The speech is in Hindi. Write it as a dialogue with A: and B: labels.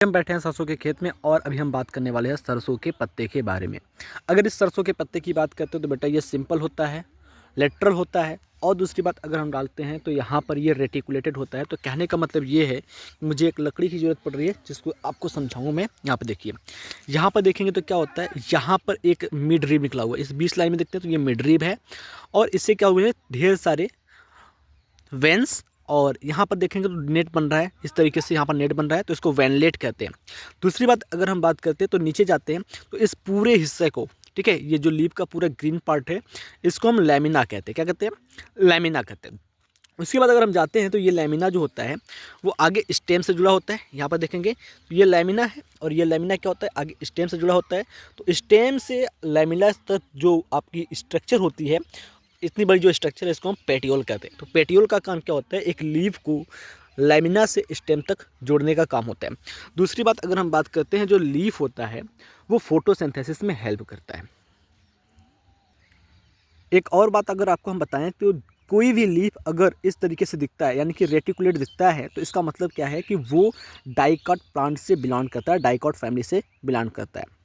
A: हम बैठे हैं सरसों के खेत में और अभी हम बात करने वाले हैं सरसों के पत्ते के बारे में। अगर इस सरसों के पत्ते की बात करते हो तो बेटा ये सिंपल होता है, लेटरल होता है और दूसरी बात अगर हम डालते हैं तो यहाँ पर ये रेटिकुलेटेड होता है। तो कहने का मतलब ये है कि मुझे एक लकड़ी की ज़रूरत पड़ रही है जिसको आपको समझाऊँ मैं। यहाँ पर देखिए, यहाँ पर देखेंगे तो क्या होता है, यहाँ पर एक मिड रिब निकला हुआ है। इस 20 लाइन में देखते हैं तो ये मिड रिब है और इससे क्या हुए हैं ढेर सारे वेंस। और यहाँ पर देखेंगे तो नेट बन रहा है, इस तरीके से यहाँ पर नेट बन रहा है तो इसको वेनलेट कहते हैं। दूसरी बात अगर हम बात करते हैं तो नीचे जाते हैं तो इस पूरे हिस्से को, ठीक है, ये जो लीफ का पूरा ग्रीन पार्ट है इसको हम लैमिना कहते हैं। क्या कहते हैं? लैमिना कहते हैं। उसके बाद अगर हम जाते हैं तो ये लैमिना जो होता है वो आगे स्टेम से जुड़ा होता है। यहाँ पर देखेंगे तो ये लैमिना है और ये लैमिना क्या होता है, आगे स्टेम से जुड़ा होता है। तो स्टेम से लैमिना तक जो आपकी स्ट्रक्चर होती है, इतनी बड़ी जो स्ट्रक्चर है इसको हम पेटियोल कहते हैं। तो पेटियोल का काम क्या होता है, एक लीफ को लैमिना से स्टेम तक जोड़ने का काम होता है। दूसरी बात अगर हम बात करते हैं, जो लीफ होता है वो फोटोसिंथेसिस में हेल्प करता है। एक और बात अगर आपको हम बताएं तो कोई भी लीफ अगर इस तरीके से दिखता है यानी कि रेटिकुलेट दिखता है तो इसका मतलब क्या है कि वो डाइकॉट प्लांट से बिलोंग करता है, डाइकॉट फैमिली से बिलोंग करता है।